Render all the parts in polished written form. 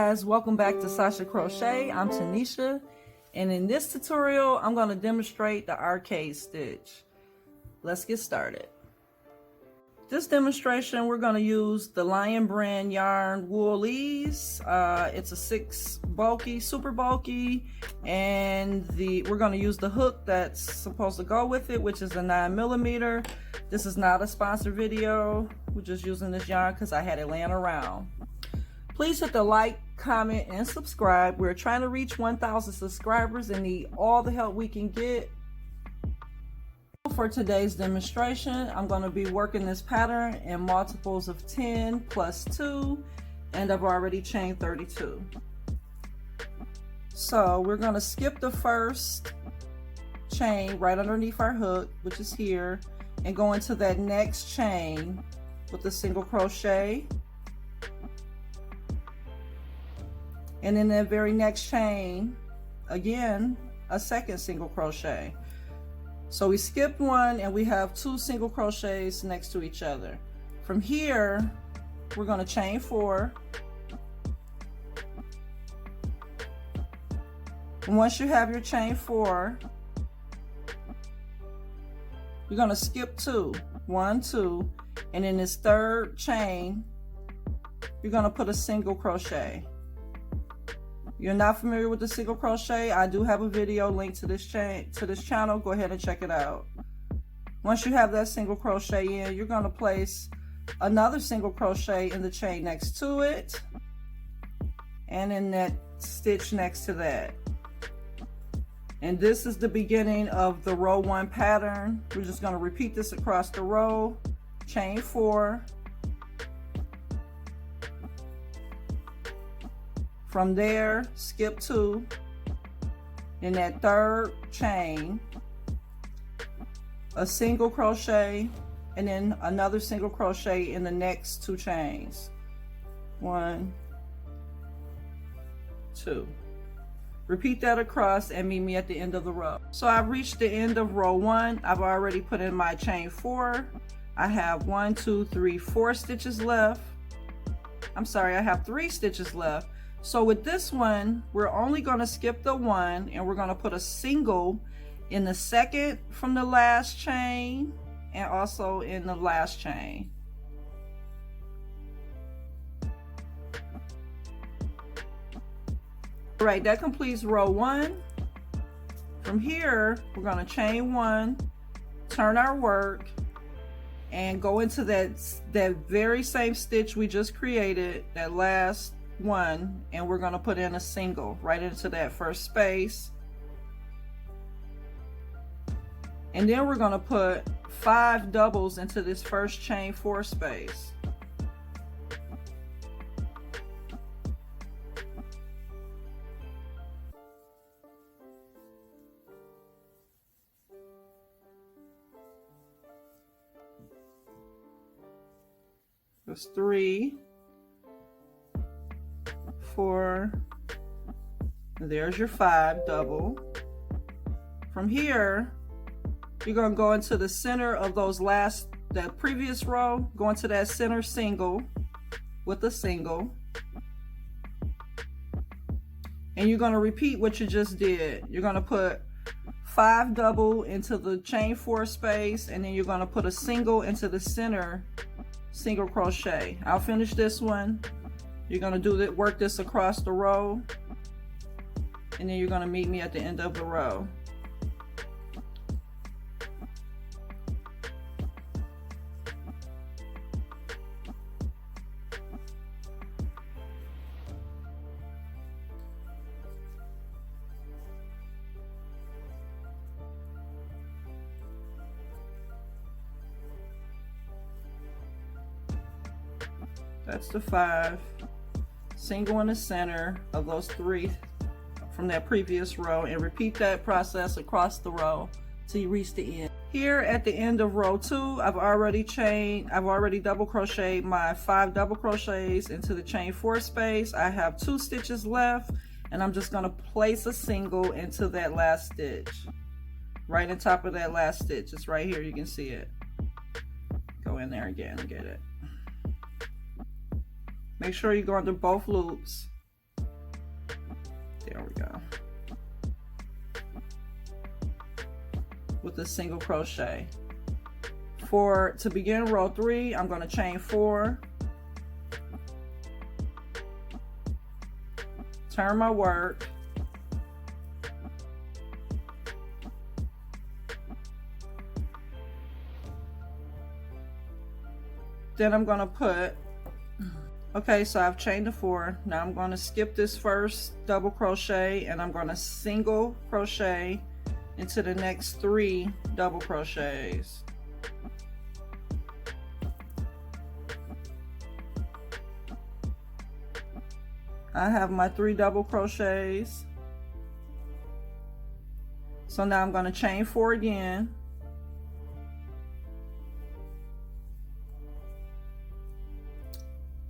guys, welcome back to Sasha Crochet. I'm Tanisha, and in this tutorial I'm going to demonstrate the arcade stitch. Let's get started. This demonstration we're going to use the Lion brand yarn woolies. It's a 6 bulky, super bulky, and we're going to use the hook that's supposed to go with it, which is a 9mm. This is not a sponsored video. We're just using this yarn because I had it laying around. Please hit the like, comment, and subscribe. We're trying to reach 1,000 subscribers and need all the help we can get. For today's demonstration, I'm going to be working this pattern in multiples of 10 plus 2, and I've already chained 32. So we're going to skip the first chain right underneath our hook, which is here, and go into that next chain with a single crochet. And in that very next chain, again, a second single crochet. So we skipped one and we have 2 single crochets next to each other. From here, we're going to chain 4. And once you have your chain 4, you're going to skip 2. 1, 2, and in this third chain, you're going to put a single crochet. You're not familiar with the single crochet, I do have a video linked to this channel. Go ahead and check it out. Once you have that single crochet in, you're going to place another single crochet in the chain next to it and in that stitch next to that. And this is the beginning of the row 1 pattern. We're just going to repeat this across the row. Chain 4. From there, skip 2, in that third chain, a single crochet, and then another single crochet in the next 2 chains. 1, 2. Repeat that across and meet me at the end of the row. So I've reached the end of row 1. I've already put in my chain 4. I have 1, 2, 3, 4 stitches left. I'm sorry, I have 3 stitches left. So with this one, we're only going to skip the 1 and we're going to put a single in the second from the last chain and also in the last chain. All right, that completes row 1. From here, we're going to chain 1, turn our work, and go into that very same stitch we just created, that last one, and we're going to put in a single right into that first space, and then we're going to put 5 doubles into this first chain 4 space. That's 3, 4, there's your 5 double. From here, you're going to go into the center of that previous row, go into that center single with a single, and you're going to repeat what you just did. You're going to put 5 double into the chain 4 space, and then you're going to put a single into the center single crochet. I'll finish this one. You're going to do that, work this across the row, and then you're going to meet me at the end of the row. That's the 5. Single in the center of those 3 from that previous row, and repeat that process across the row till you reach the end. Here at the end of row 2, I've already double crocheted my 5 double crochets into the chain 4 space. I have 2 stitches left, and I'm just going to place a single into that last stitch, right on top of that last stitch. It's right here, you can see it. Go in there again and get it. Make sure you go under both loops. There we go. With a single crochet. To begin row 3, I'm going to chain 4, turn my work, then I'm going to put, okay, so I've chained the 4. Now I'm going to skip this first double crochet and I'm going to single crochet into the next 3 double crochets. I have my 3 double crochets. So now I'm going to chain 4 again.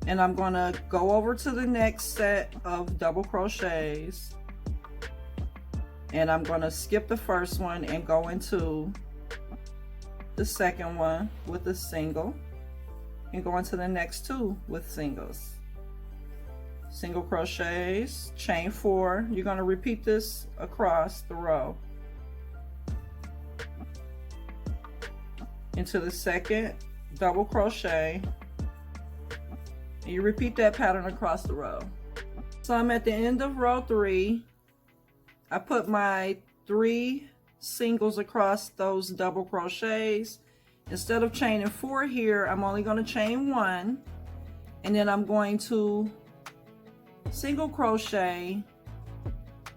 And I'm going to go over to the next set of double crochets. And I'm going to skip the first one and go into the second one with a single. And go into the next 2 with singles. Single crochets, chain 4. You're going to repeat this across the row. Into the second double crochet. And you repeat that pattern across the row. So I'm at the end of row 3. I put my 3 singles across those double crochets. Instead of chaining 4 here, I'm only going to chain 1. And then I'm going to single crochet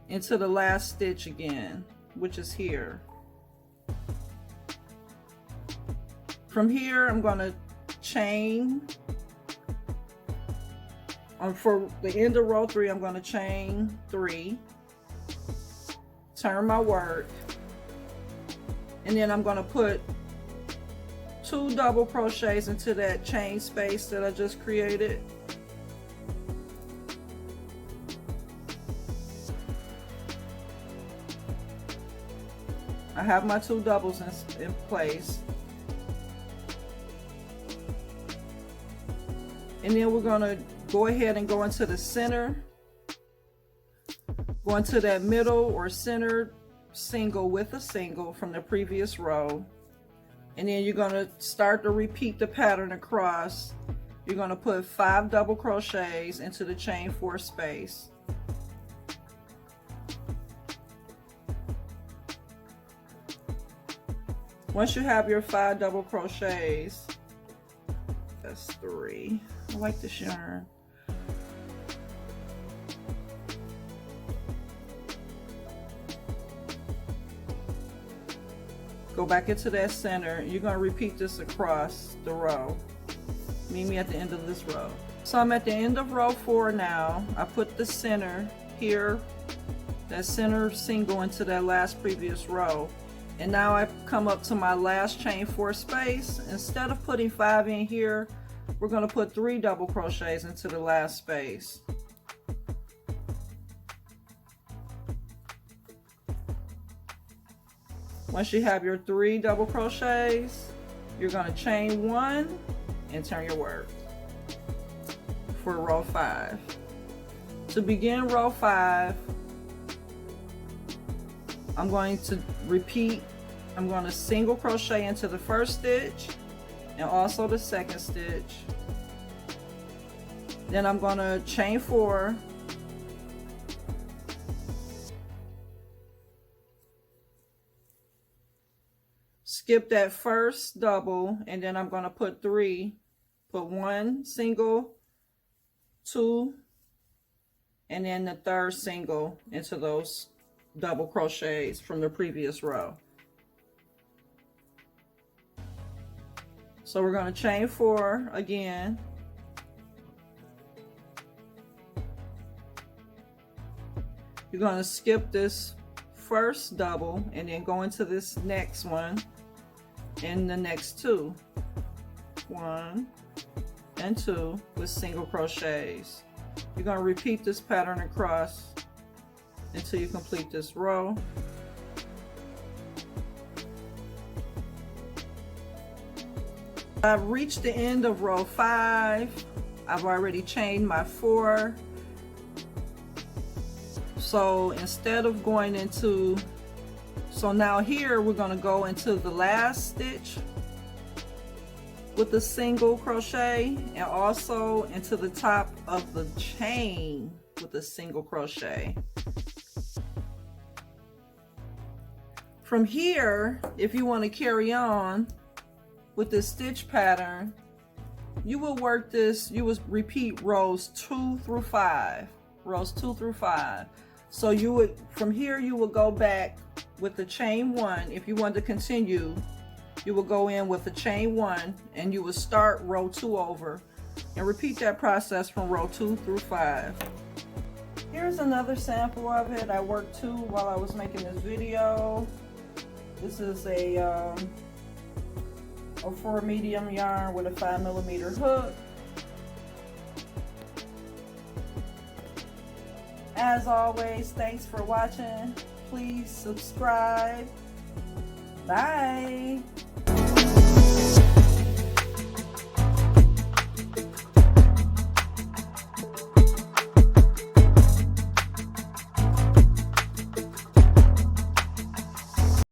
into the last stitch again, which is here. From here I'm going to chain for the end of row 3. I'm going to chain 3, turn my work, and then I'm going to put 2 double crochets into that chain space that I just created. I have my 2 doubles in place. And then we're going to go ahead and go into the center. Go into that middle or center single with a single from the previous row. And then you're going to start to repeat the pattern across. You're going to put 5 double crochets into the chain 4 space. Once you have your 5 double crochets, that's 3. I like this yarn. Go back into that center. You're going to repeat this across the row. Meet me at the end of this row. So I'm at the end of row 4 now. I put the center here, that center single into that last previous row. And now I've come up to my last chain 4 space. Instead of putting 5 in here, we're going to put 3 double crochets into the last space. Once you have your 3 double crochets, you're going to chain 1 and turn your work for row 5. To begin row 5, I'm going to repeat. I'm going to single crochet into the first stitch and also the second stitch. Then I'm going to chain 4, skip that first double, and then I'm going to put 3, put 1 single, 2, and then the third single into those double crochets from the previous row. So we're going to chain 4 again. You're going to skip this first double and then go into this next one and the next 2. 1 and 2 with single crochets. You're going to repeat this pattern across until you complete this row. I've reached the end of row 5. I've already chained my 4. So instead of going into, so now here we're going to go into the last stitch with a single crochet, and also into the top of the chain with a single crochet. From here, if you want to carry on with this stitch pattern, you will work this, you will repeat rows 2 through 5. Rows 2 through 5. So you would, from here you will go back with the chain 1. If you want to continue, you will go in with the chain 1 and you will start row 2 over and repeat that process from row 2 through 5. Here's another sample of it. I worked 2 while I was making this video. This is a 4 medium yarn with a 5mm hook. As always, thanks for watching. Please subscribe. Bye.